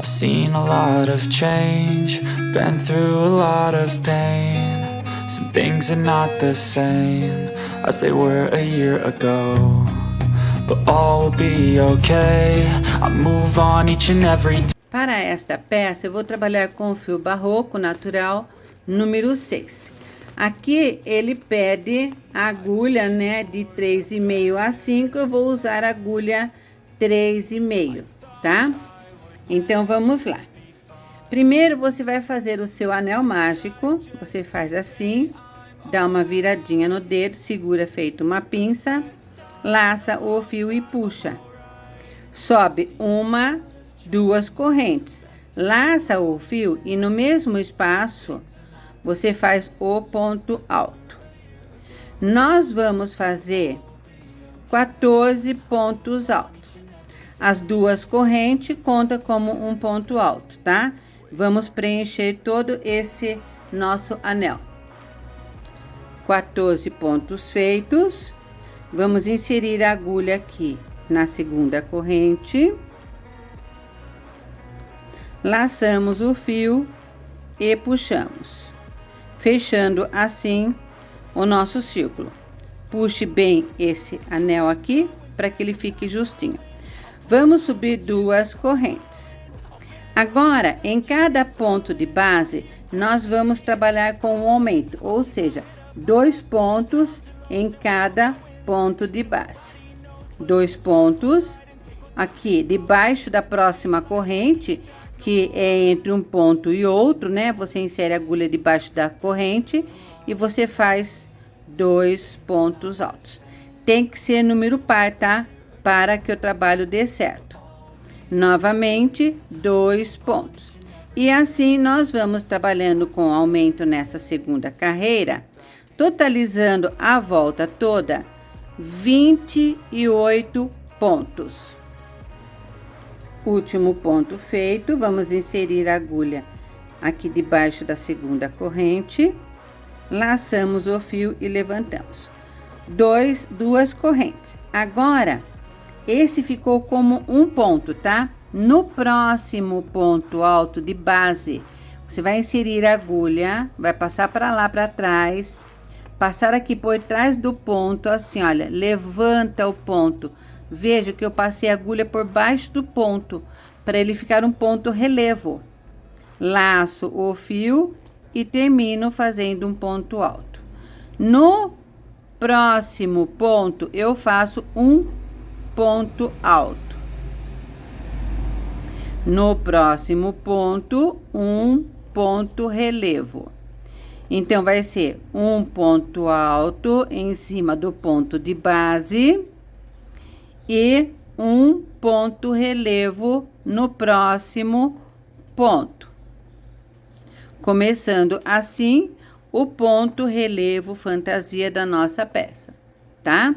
I've seen a lot of change, been through a lot of pain. Some things are not the same as they were a year ago, but all will be okay. I move on each and every day. Para esta peça, eu vou trabalhar com o fio barroco natural número 6. Aqui ele pede a agulha, né, de 3,5 a 5, eu vou usar a agulha 3,5, tá? Então, vamos lá. Primeiro, você vai fazer o seu anel mágico, você faz assim, dá uma viradinha no dedo, segura feito uma pinça, laça o fio e puxa. Sobe uma, duas correntes, laça o fio e no mesmo espaço você faz o ponto alto. Nós vamos fazer 14 pontos altos. As duas correntes conta como um ponto alto, tá? Vamos preencher todo esse nosso anel. 14 pontos feitos. Vamos inserir a agulha aqui na segunda corrente. Laçamos o fio e puxamos, fechando assim o nosso círculo. Puxe bem esse anel aqui para que ele fique justinho. Vamos subir duas correntes. Agora, em cada ponto de base, nós vamos trabalhar com um aumento, ou seja, 2 pontos em cada ponto de base. 2 pontos aqui debaixo da próxima corrente, que é entre um ponto e outro, né? Você insere a agulha debaixo da corrente e você faz 2 pontos altos. Tem que ser número par, tá? Para que o trabalho dê certo. Novamente, 2 pontos. E assim nós vamos trabalhando com aumento nessa segunda carreira, totalizando a volta toda 28 pontos. Último ponto feito, vamos inserir a agulha aqui debaixo da segunda corrente, laçamos o fio e levantamos. Duas correntes. Agora, esse ficou como um ponto, tá? No próximo ponto alto de base, você vai inserir a agulha, vai passar para lá, para trás, passar aqui por trás do ponto, assim, olha, levanta o ponto. Veja que eu passei a agulha por baixo do ponto, para ele ficar um ponto relevo. Laço o fio e termino fazendo um ponto alto. No próximo ponto, eu faço um ponto alto. No próximo ponto, um ponto relevo. Então, vai ser um ponto alto em cima do ponto de base e um ponto relevo no próximo ponto. Começando assim o ponto relevo fantasia da nossa peça, tá?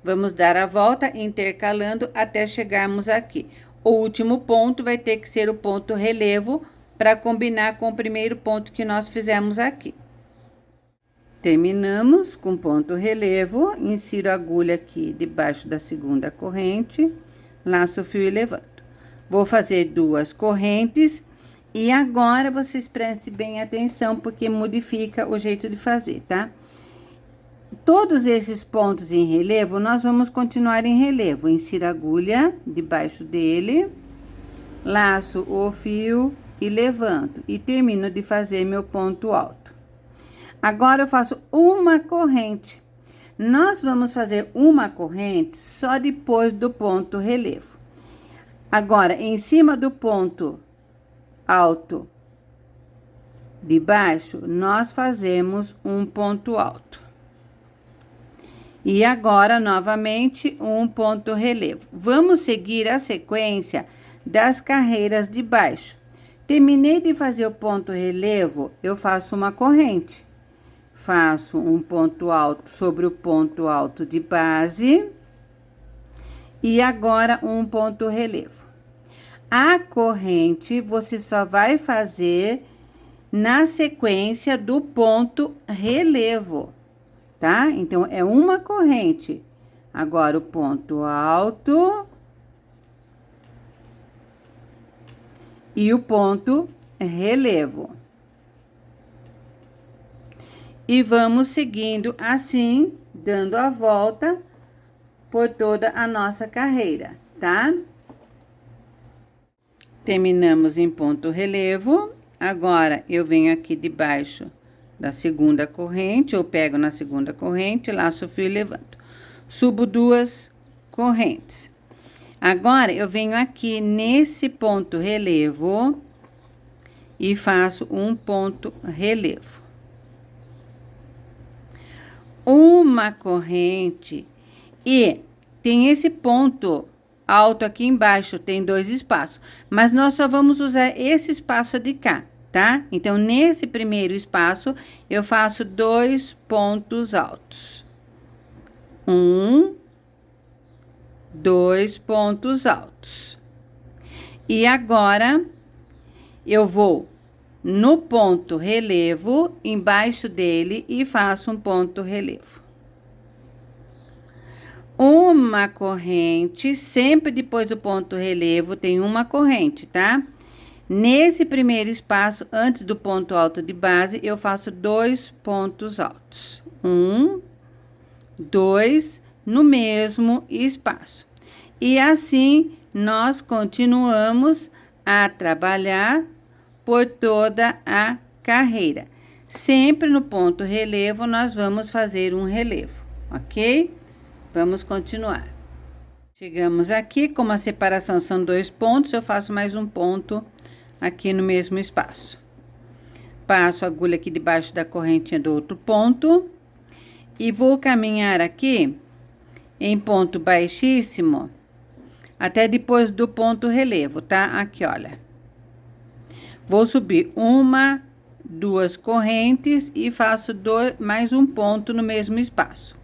Vamos dar a volta intercalando até chegarmos aqui. O último ponto vai ter que ser o ponto relevo para combinar com o primeiro ponto que nós fizemos aqui. Terminamos com ponto relevo, insiro a agulha aqui debaixo da segunda corrente, laço o fio e levanto. Vou fazer 2 correntes e agora vocês prestem bem atenção porque modifica o jeito de fazer, tá? Todos esses pontos em relevo, nós vamos continuar em relevo. Insiro a agulha debaixo dele, laço o fio e levanto. E termino de fazer meu ponto alto. Agora, eu faço uma corrente. Nós vamos fazer uma corrente só depois do ponto relevo. Agora, em cima do ponto alto de baixo, nós fazemos um ponto alto. E agora, novamente, um ponto relevo. Vamos seguir a sequência das carreiras de baixo. Terminei de fazer o ponto relevo, eu faço uma corrente. Faço um ponto alto sobre o ponto alto de base. E agora, um ponto relevo. A corrente, você só vai fazer na sequência do ponto relevo. Tá? Então, é uma corrente. Agora, o ponto alto. e o ponto relevo. E vamos seguindo assim, dando a volta por toda a nossa carreira, tá? Terminamos em ponto relevo. Agora, eu venho aqui debaixo da segunda corrente, eu pego na segunda corrente, laço o fio e levanto. Subo 2 correntes. Agora, eu venho aqui nesse ponto relevo e faço um ponto relevo. Uma corrente e tem esse ponto alto aqui embaixo, tem 2 espaços, mas nós só vamos usar esse espaço de cá, tá? Então, nesse primeiro espaço, eu faço 2 pontos altos. 2 pontos altos. E agora, eu vou no ponto relevo, embaixo dele, e faço um ponto relevo. Uma corrente, sempre depois do ponto relevo, tem uma corrente, tá? Nesse primeiro espaço, antes do ponto alto de base, eu faço 2 pontos altos. 2, no mesmo espaço. E assim, nós continuamos a trabalhar por toda a carreira. Sempre no ponto relevo, nós vamos fazer um relevo, ok? Vamos continuar. Chegamos aqui, como a separação são 2 pontos, eu faço mais um ponto aqui no mesmo espaço. Passo a agulha aqui debaixo da correntinha do outro ponto e vou caminhar aqui em ponto baixíssimo até depois do ponto relevo, tá? Aqui, olha. Vou subir 1, 2 correntes e faço mais um ponto no mesmo espaço.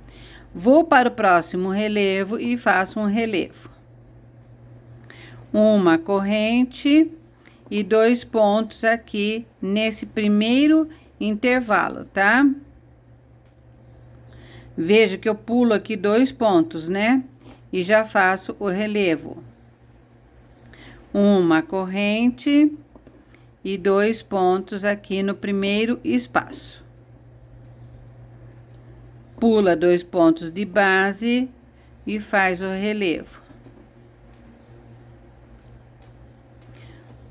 Vou para o próximo relevo e faço um relevo. 1 corrente e 2 pontos aqui nesse primeiro intervalo, tá? Veja que eu pulo aqui 2 pontos, né? E já faço o relevo. 1 corrente e 2 pontos aqui no primeiro espaço. Pula 2 pontos de base e faz o relevo.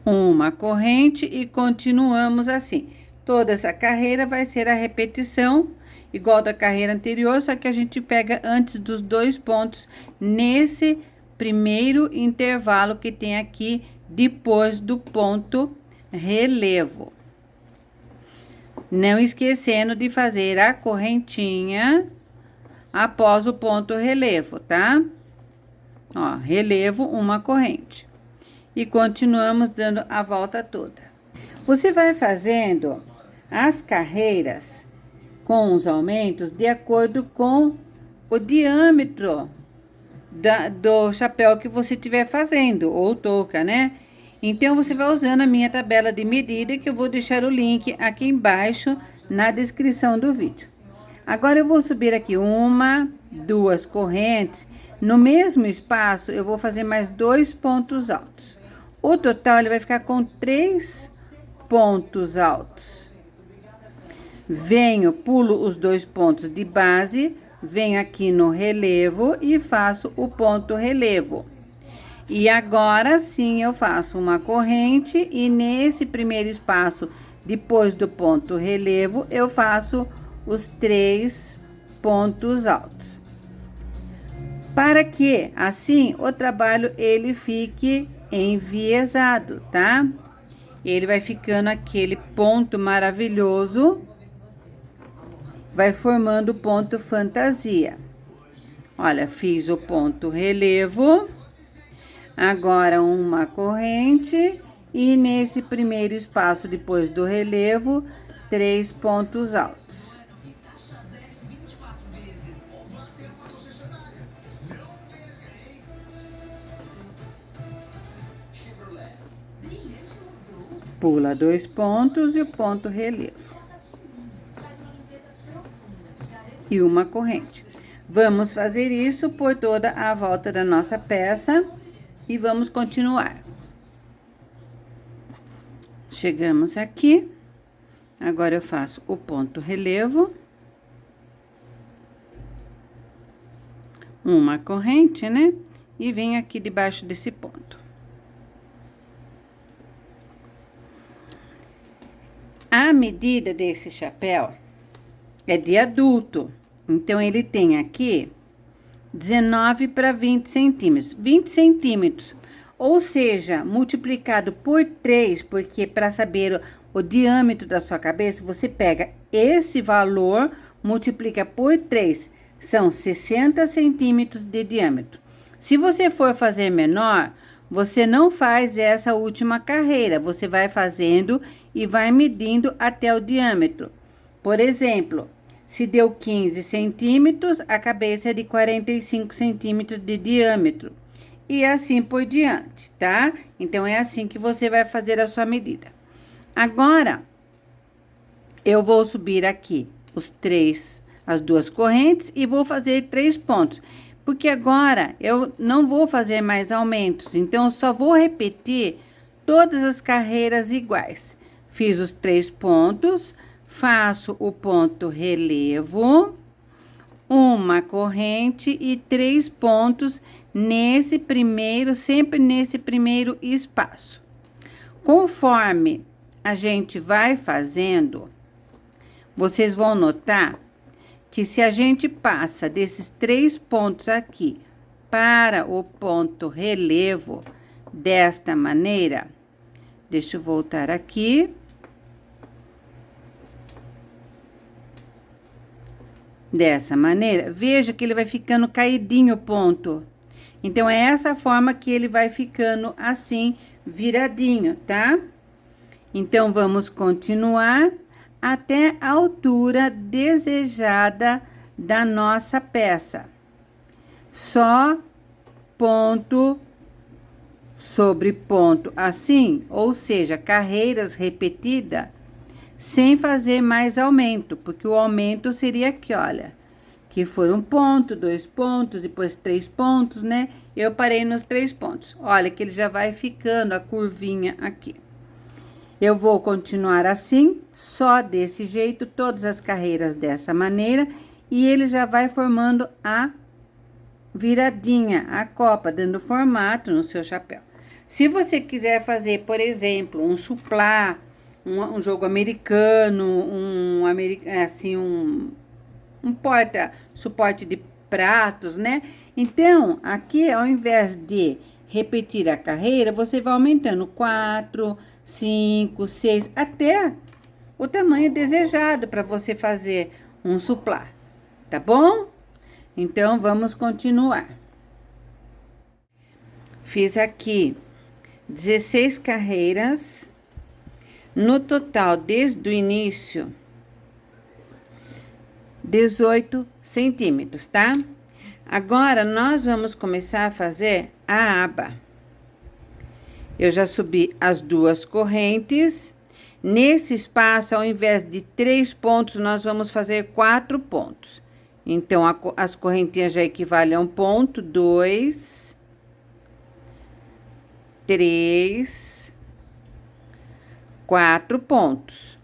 1 corrente e continuamos assim. Toda essa carreira vai ser a repetição, igual da carreira anterior, só que a gente pega antes dos 2 pontos nesse primeiro intervalo que tem aqui depois do ponto relevo. Não esquecendo de fazer a correntinha após o ponto relevo, tá? Ó, relevo, 1 corrente. E continuamos dando a volta toda. Você vai fazendo as carreiras com os aumentos de acordo com o diâmetro do chapéu que você estiver fazendo, ou touca, né? Então, você vai usando a minha tabela de medida, que eu vou deixar o link aqui embaixo na descrição do vídeo. Agora, eu vou subir aqui 1, 2 correntes. No mesmo espaço, eu vou fazer mais 2 pontos altos. O total, ele vai ficar com 3 pontos altos. Pulo os 2 pontos de base, venho aqui no relevo e faço o ponto relevo. E agora sim eu faço uma corrente e nesse primeiro espaço, depois do ponto relevo, eu faço os 3 pontos altos. Para que assim o trabalho ele fique enviesado, tá? Ele vai ficando aquele ponto maravilhoso, vai formando o ponto fantasia. Olha, fiz o ponto relevo. Agora, 1 corrente e nesse primeiro espaço, depois do relevo, 3 pontos altos. Pula 2 pontos e o ponto relevo. E 1 corrente. Vamos fazer isso por toda a volta da nossa peça. E vamos continuar. Chegamos aqui. Agora eu faço o ponto relevo. Uma corrente, né? E venho aqui debaixo desse ponto. A medida desse chapéu é de adulto. Então, ele tem aqui 19 para 20 centímetros. 20 centímetros, ou seja, multiplicado por 3, porque para saber o diâmetro da sua cabeça, você pega esse valor, multiplica por 3, são 60 centímetros de diâmetro. Se você for fazer menor, você não faz essa última carreira, você vai fazendo e vai medindo até o diâmetro. Por exemplo, se deu 15 centímetros, a cabeça é de 45 centímetros de diâmetro. E assim por diante, tá? Então, é assim que você vai fazer a sua medida. Agora, eu vou subir aqui as duas correntes e vou fazer 3 pontos. Porque agora, eu não vou fazer mais aumentos. Então, eu só vou repetir todas as carreiras iguais. Fiz os 3 pontos, faço o ponto relevo, uma corrente e 3 pontos nesse primeiro, sempre nesse primeiro espaço. Conforme a gente vai fazendo, vocês vão notar que se a gente passa desses 3 pontos aqui para o ponto relevo desta maneira, deixa eu voltar aqui. Dessa maneira, veja que ele vai ficando caidinho o ponto. Então, é essa forma que ele vai ficando assim, viradinho, tá? Então, vamos continuar até a altura desejada da nossa peça. Só ponto sobre ponto, assim, ou seja, carreiras repetidas, sem fazer mais aumento, porque o aumento seria aqui, olha, que foi 1 ponto, 2 pontos, depois 3 pontos, né? Eu parei nos 3 pontos. Olha que ele já vai ficando a curvinha aqui. Eu vou continuar assim, só desse jeito, todas as carreiras dessa maneira, e ele já vai formando a viradinha, a copa, dando formato no seu chapéu. Se você quiser fazer, por exemplo, um suplá, um jogo americano, suporte de pratos, né? Então, aqui, ao invés de repetir a carreira, você vai aumentando 4, 5, 6, até o tamanho desejado para você fazer um suplá, tá bom? Então, vamos continuar. Fiz aqui 16 carreiras. No total, desde o início, 18 centímetros, tá? Agora, nós vamos começar a fazer a aba. Eu já subi as 2 correntes. Nesse espaço, ao invés de 3 pontos, nós vamos fazer 4 pontos. Então, as correntinhas já equivalem a 1 ponto, 2, 3... 4 pontos.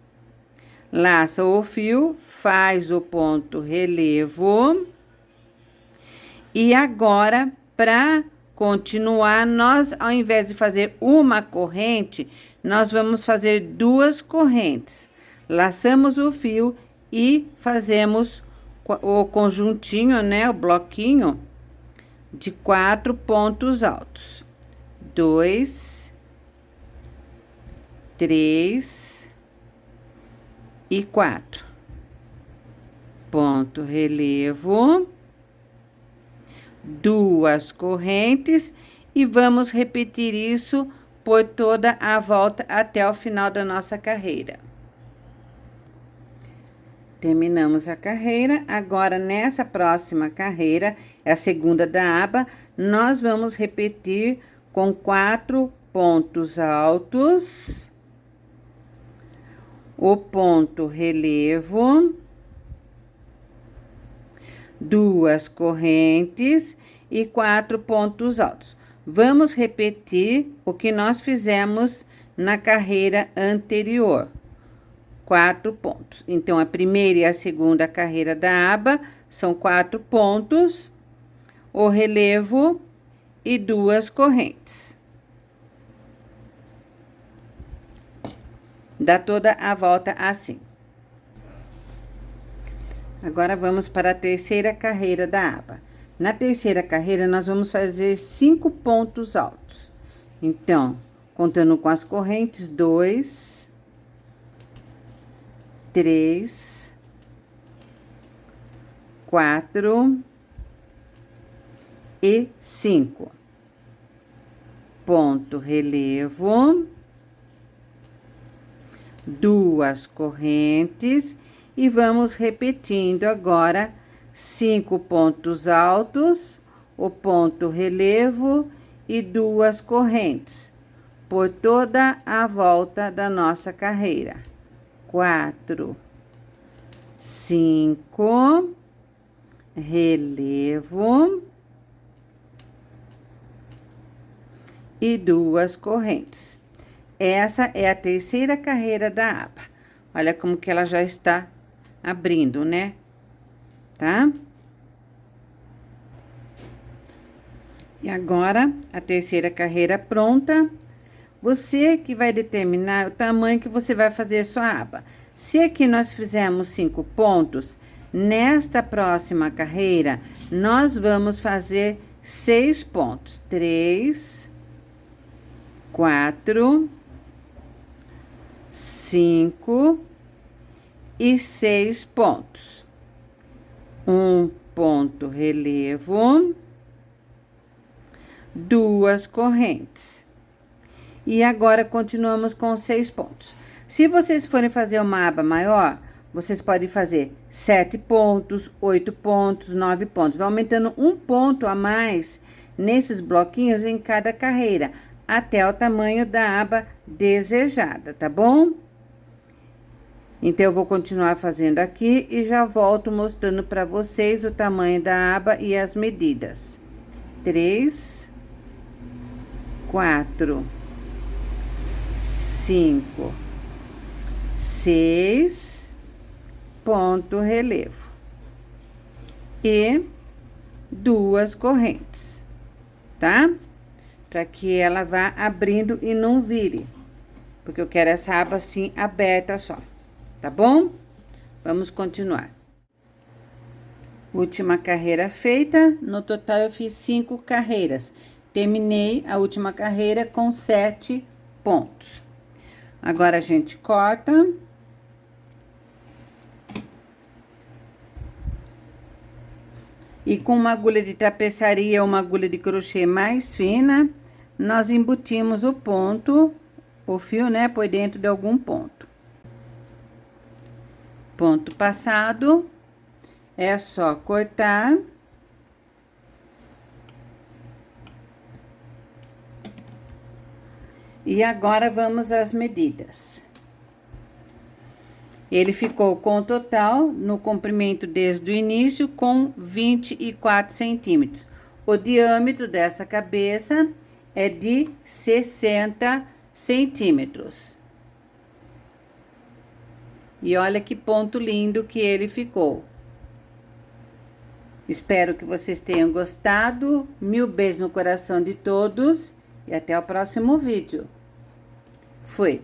Laça o fio, faz o ponto relevo. E agora, para continuar, nós, ao invés de fazer uma corrente, nós vamos fazer 2 correntes. Laçamos o fio e fazemos o conjuntinho, né, o bloquinho de 4 pontos altos. 2, 3 e 4. Ponto relevo, 2 correntes e vamos repetir isso por toda a volta até o final da nossa carreira. Terminamos a carreira. Agora, nessa próxima carreira, é a segunda da aba, nós vamos repetir com 4 pontos altos, o ponto relevo, 2 correntes e 4 pontos altos. Vamos repetir o que nós fizemos na carreira anterior. 4 pontos. Então, a primeira e a segunda carreira da aba são 4 pontos, o relevo e 2 correntes. Dá toda a volta assim. Agora, vamos para a terceira carreira da aba. Na terceira carreira, nós vamos fazer 5 pontos altos. Então, contando com as correntes, 2, 3, 4 e 5. Ponto relevo, 2 correntes e vamos repetindo agora 5 pontos altos, o ponto relevo e 2 correntes por toda a volta da nossa carreira. 4, 5, relevo e 2 correntes. Essa é a terceira carreira da aba. Olha como que ela já está abrindo, né? Tá? E agora, a terceira carreira pronta. Você que vai determinar o tamanho que você vai fazer a sua aba. Se aqui nós fizermos 5 pontos, nesta próxima carreira, nós vamos fazer 6 pontos. 3, 4, 5 e 6 pontos. 1 ponto relevo, 2 correntes. E agora, continuamos com 6 pontos. Se vocês forem fazer uma aba maior, vocês podem fazer 7 pontos, 8 pontos, 9 pontos. Vai aumentando 1 ponto a mais nesses bloquinhos em cada carreira, até o tamanho da aba desejada, tá bom? Então, eu vou continuar fazendo aqui e já volto mostrando para vocês o tamanho da aba e as medidas. 3, 4, 5, 6, ponto relevo e 2 correntes, tá? Para que ela vá abrindo e não vire, porque eu quero essa aba assim aberta só, tá bom? Vamos continuar. Última carreira feita, no total eu fiz 5 carreiras. Terminei a última carreira com 7 pontos. Agora, a gente corta. E com uma agulha de tapeçaria ou uma agulha de crochê mais fina, nós embutimos o ponto, o fio, né, por dentro de algum ponto. Ponto passado, é só cortar. E agora, vamos às medidas. Ele ficou com o total, no comprimento desde o início, com 24 centímetros. O diâmetro dessa cabeça é de 60 centímetros. E olha que ponto lindo que ele ficou. Espero que vocês tenham gostado. Mil beijos no coração de todos. E até o próximo vídeo. Fui!